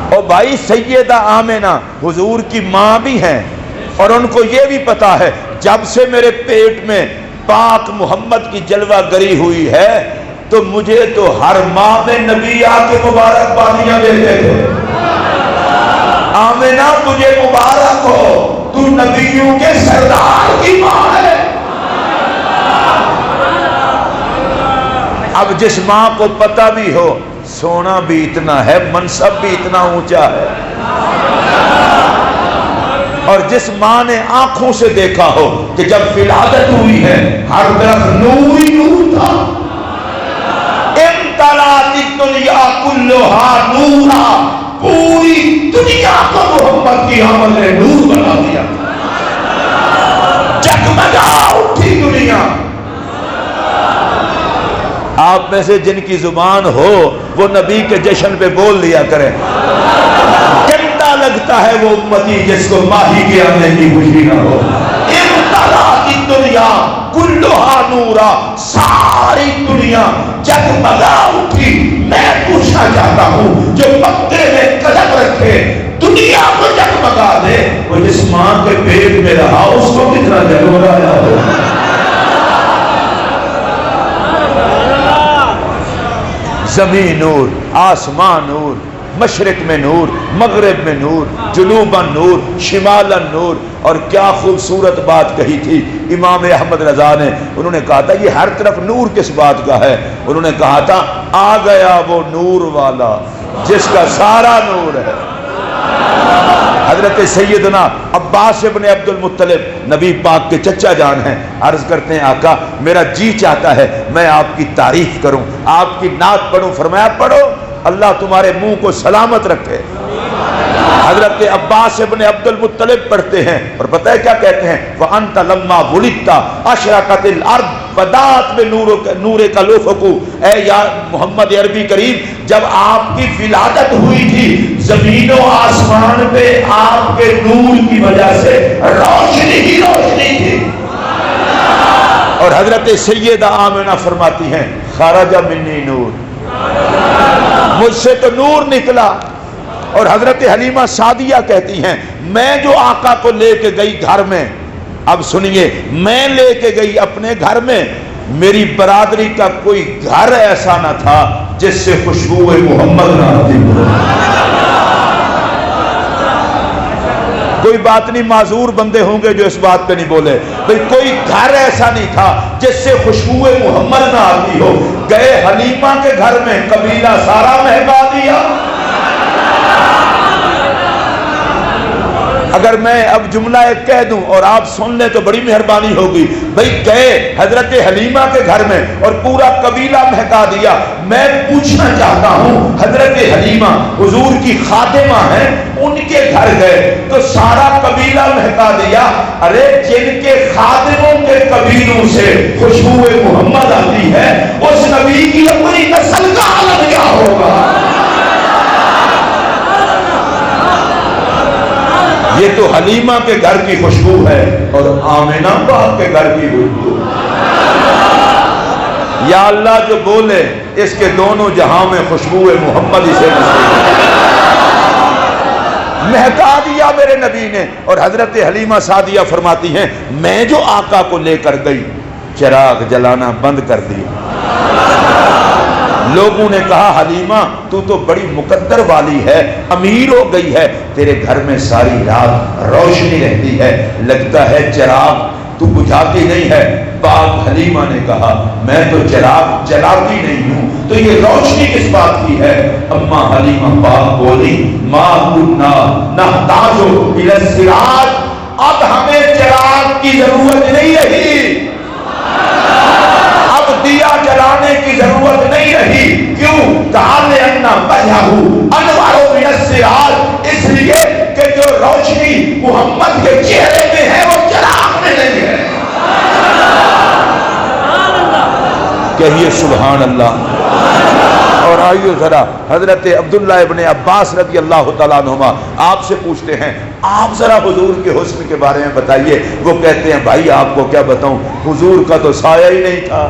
اور بھائی سیدہ آمنہ حضور کی ماں بھی ہیں، اور ان کو یہ بھی پتا ہے جب سے میرے پیٹ میں پاک محمد کی جلوہ گری ہوئی ہے تو مجھے تو ہر ماہ میں نبی آ کے مبارک بادیاں دیتے تھے، آمنہ تجھے مبارک ہو، تو نبیوں کے سردار کی ماں ہے۔ اب جس ماں کو پتہ بھی ہو سونا بھی اتنا ہے، منصب بھی اتنا اونچا ہے، اور جس ماں نے آنکھوں سے دیکھا ہو کہ جب ولادت ہوئی ہے ہر طرف نور ہی نور تھا، امتلأت الدنیا کلھا نورا، پوری دنیا کو محمد کی آمد نے نور بنا دیا، جگمگا اٹھی دنیا۔ آپ میں سے جن کی زبان ہو وہ نبی کے جشن پہ بول لیا کریں، گندا لگتا ہے وہ امتی جس کو ماہی کے آنے کی خوشی نہ ہو۔ امتلأت الدنیا کلھا نورا، ساری دنیا جگمگا اٹھی۔ میں پوچھنا چاہتا ہوں جو مکے میں قدم رکھے دنیا کو جگمگا دے، وہ جس ماں کے پیٹ میں رہا اس کو کتنا جگمگایا ہو۔ زمین نور، آسمان نور، مشرق میں نور، مغرب میں نور، جنوباً نور، شمالاً نور۔ اور کیا خوبصورت بات کہی تھی امام احمد رضا نے، انہوں نے کہا تھا یہ ہر طرف نور کس بات کا ہے؟ انہوں نے کہا تھا آ گیا وہ نور والا جس کا سارا نور ہے۔ حضرت سیدنا عباس ابن عبد المطلب نبی پاک کے چچا جان ہیں، عرض کرتے ہیں آقا میرا جی چاہتا ہے میں آپ کی تعریف کروں، آپ کی نعت پڑھوں۔ فرمایا پڑھو، اللہ تمہارے منہ کو سلامت رکھے۔ حضرت عباس ابن عبد المطلب پڑھتے ہیں اور پتہ ہے کیا کہتے ہیں؟ وَأَنْتَ لَمَّا وُلِدْتَ أَشْرَقَتِ الْأَرْضُ وَضَاءَتْ بِنُورِكَ الْأُفُقُ۔ اے یا محمد عربی کریم، جب آپ کی ولادت ہوئی تھی زمین و آسمان پہ آپ کے نور کی وجہ سے روشنی ہی روشنی تھی۔ اور حضرت سیدہ آمنہ فرماتی ہیں خرج منی نور، مجھ سے تو نور نکلا۔ اور حضرت حلیمہ سعدیہ کہتی ہیں میں جو آقا کو لے کے گئی گھر میں، اب سنیے، میں لے کے گئی اپنے گھر میں، میری برادری کا کوئی گھر ایسا نہ تھا جس سے خوشبو محمد نہ آتی۔ کوئی بات نہیں، معذور بندے ہوں گے جو اس بات پہ نہیں بولے، بھئی کوئی گھر ایسا نہیں تھا جس سے خوشبو محمد نہ آتی ہو۔ گئے حلیمہ کے گھر میں، قبیلہ سارا مہکا دیا۔ اگر میں اب جملہ ایک کہہ دوں اور آپ سن لیں تو بڑی مہربانی ہوگی۔ بھئی گئے حضرت حلیمہ کے گھر میں اور پورا قبیلہ مہکا دیا۔ میں پوچھنا چاہتا ہوں حضرت حلیمہ حضور کی خادمہ ہیں، ان کے گھر گئے تو سارا قبیلہ مہکا دیا۔ ارے جن کے خادموں کے قبیلوں سے خوشبو محمد آتی ہے اس نبی کی اپنی نسل کا حالت کیا ہوگا؟ یہ تو حلیمہ کے گھر کی خوشبو ہے اور آمنہ پاک کے گھر کی خوشبو۔ یا اللہ جو بولے اس کے دونوں جہاں میں خوشبو محمد اسے مہکا دیا میرے نبی نے۔ اور حضرت حلیمہ سعدیہ فرماتی ہیں میں جو آقا کو لے کر گئی چراغ جلانا بند کر دیا۔ لوگوں نے کہا حلیمہ تو بڑی مقدر والی ہے، امیر ہو گئی ہے، تیرے گھر میں ساری رات روشنی رہتی ہے، لگتا ہے چراغ تو بجھاتی نہیں ہے۔ پاک حلیمہ نے کہا میں تو چراغ جلاتی نہیں ہوں، تو یہ روشنی کس بات کی ہے؟ اما حلیمہ پاک بولی ما کنا نحتاج الی السراج، اب ہمیں چراغ کی ضرورت نہیں رہی، اب دیا جلانے کی ضرورت نہیں رہی۔ کیوں؟ تعالی انا وجہہ انوار من السراج، اس لیے کہ جو روشنی محمد کے چہرے میں ہے وہ چراغ میں نہیں ہے۔ کہیے سبحان اللہ۔ اور آئیے ذرا حضرت عبداللہ ابن عباس رضی اللہ تعالیٰ عنہما آپ سے پوچھتے ہیں آپ ذرا حضور کے حسن کے بارے میں بتائیے۔ وہ کہتے ہیں بھائی آپ کو کیا بتاؤں، حضور کا تو سایہ ہی نہیں تھا۔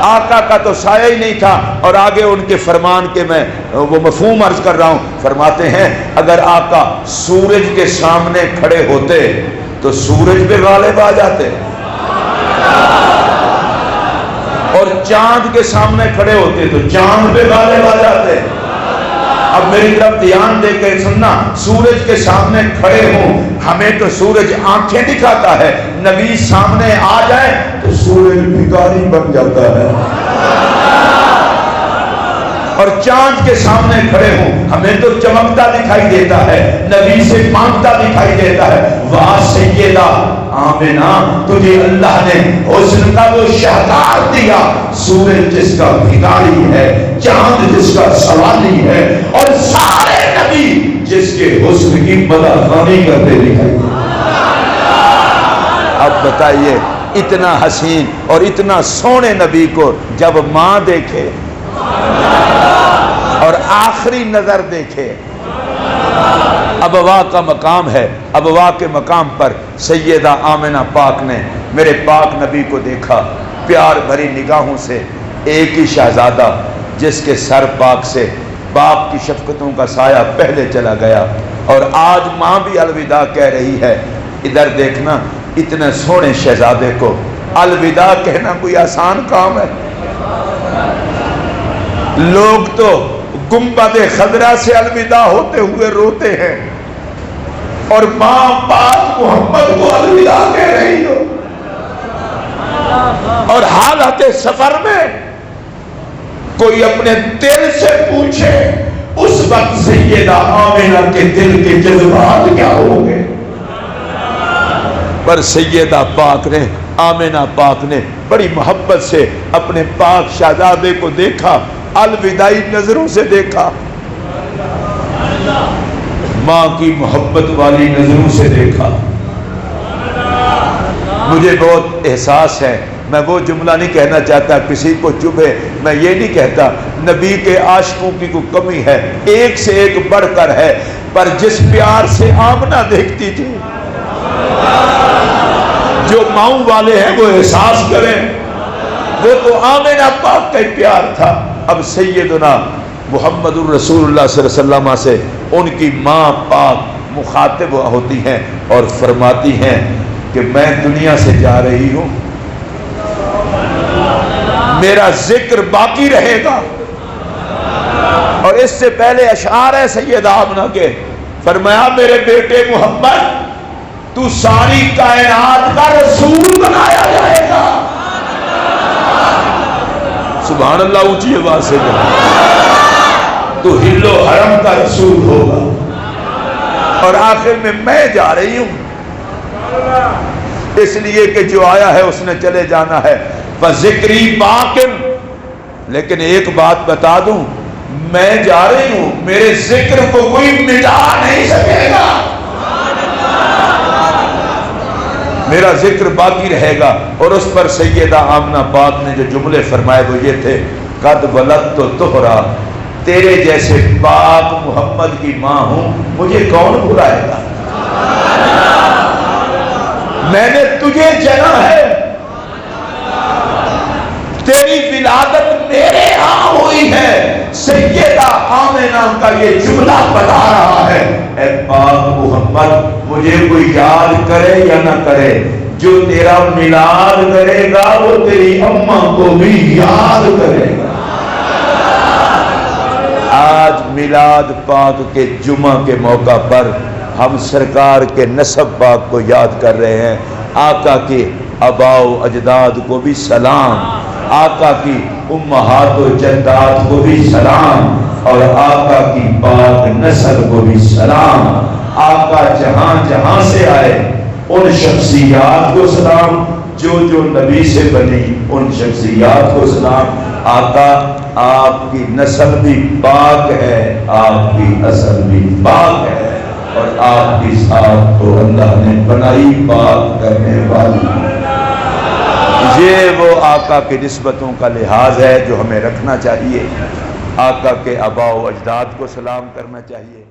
آقا کا تو سایہ ہی نہیں تھا. اور آگے ان کے فرمان کے میں وہ مفہوم عرض کر رہا ہوں. فرماتے ہیں اگر آقا سورج کے سامنے کھڑے ہوتے تو سورج پہ غالب آ جاتے, اور چاند کے سامنے کھڑے ہوتے تو چاند پہ غالب آ جاتے. اب میری طرف دھیان دے کے سننا, سورج کے سامنے کھڑے ہوں, ہمیں تو سورج آنکھیں دکھاتا ہے, نبی سامنے آ جائے تو سورج بھکاری بن جاتا ہے. اور چاند کے سامنے کھڑے ہوں, ہمیں تو چمکتا دکھائی دیتا ہے, نبی سے مانگتا دکھائی دیتا ہے. واہ سیدہ آمنہ, تجھے اللہ نے حسن کا وہ شہکار دیا, سورج جس کا بھکاری ہے, چاند جس کا سوالی ہے, اور سارے نبی جس کے حسن کی مداخانی کرتے دکھائی دیتے. اب بتائیے اتنا حسین اور اتنا سونے نبی کو جب ماں دیکھے اور آخری نظر دیکھے, ابوا کا مقام ہے, ابوا کے مقام پر سیدہ آمنہ پاک نے میرے پاک نبی کو دیکھا پیار بھری نگاہوں سے. ایک ہی شہزادہ جس کے سر پاک سے باپ کی شفقتوں کا سایہ پہلے چلا گیا, اور آج ماں بھی الوداع کہہ رہی ہے. ادھر دیکھنا, اتنے سونے شہزادے کو الوداع کہنا کوئی آسان کام ہے؟ لوگ تو گنبد خضرا سے الوداع ہوتے ہوئے روتے ہیں, اور ماں پاک محمد کو الوداع کہہ رہی ہو. اور حالت سفر میں کوئی اپنے دل سے پوچھے اس وقت سیدہ آمنہ کے دل کے جذبات کیا ہوں گے. پر سیدہ پاک نے, آمنہ پاک نے بڑی محبت سے اپنے پاک شہزادے کو دیکھا, الوداعی نظروں سے دیکھا, ماں کی محبت والی نظروں سے دیکھا. مجھے بہت احساس ہے, میں وہ جملہ نہیں کہنا چاہتا کسی کو چبھے, میں یہ نہیں کہتا نبی کے عاشقوں کی کوئی کمی ہے, ایک سے ایک بڑھ کر ہے, پر جس پیار سے آمنہ دیکھتی تھی, جو ماؤں والے ہیں وہ احساس کریں, وہ تو آمنہ پاک کا پیار تھا. اب سیدنا محمد الرسول اللہ صلی اللہ علیہ وسلم سے ان کی ماں پاک مخاطب ہوتی ہیں اور فرماتی ہیں کہ میں دنیا سے جا رہی ہوں, میرا ذکر باقی رہے گا. اور اس سے پہلے اشعار ہے سیدہ آمنہ کے, فرمایا میرے بیٹے محمد تو ساری کائنات کا رسول بنایا جائے گا. سبحان اللہ, اونچی آواز سے تو ہل و حرم کا رسول ہوگا. اور آخر میں جا رہی ہوں اس لیے کہ جو آیا ہے اس نے چلے جانا ہے. وذکری باقٍ, لیکن ایک بات بتا دوں, میں جا رہی ہوں, میرے ذکر کو کوئی مٹا نہیں سکے گا, میرا ذکر باقی رہے گا. اور اس پر سیدہ آمنہ پاک نے جو جملے فرمائے وہ یہ تھے, قد ولدت طہرا, تیرے جیسے پاک محمد کی ماں ہوں, مجھے کون بلائے گا, میں نے تجھے جنا ہے, تیری ولادت میرے ہاں ہوئی ہے. سیدہ آمنہ کا یہ جملہ بتا رہا ہے, اے پاک محمد مجھے کوئی یاد کرے یا نہ کرے, جو تیرا میلاد کرے گا وہ تیری اماں کو بھی یاد کرے گا. آج میلاد پاک کے جمعہ کے موقع پر ہم سرکار کے نسب پاک کو یاد کر رہے ہیں. آقا کے آباء و اجداد کو بھی سلام, آقا کی امہات و جدات کو بھی سلام, اور آقا کی پاک نسل کو بھی سلام. آقا جہاں جہاں سے آئے ان شخصیات کو سلام, جو جو نبی سے بنی ان شخصیات کو سلام. آقا آپ کی نسل بھی پاک ہے, آپ کی اصل بھی پاک ہے, اور آپ کی ذات کو اللہ نے بنائی پاک کرنے والی. یہ وہ آقا کی نسبتوں کا لحاظ ہے جو ہمیں رکھنا چاہیے. آقا کے آباء و اجداد کو سلام کرنا چاہیے.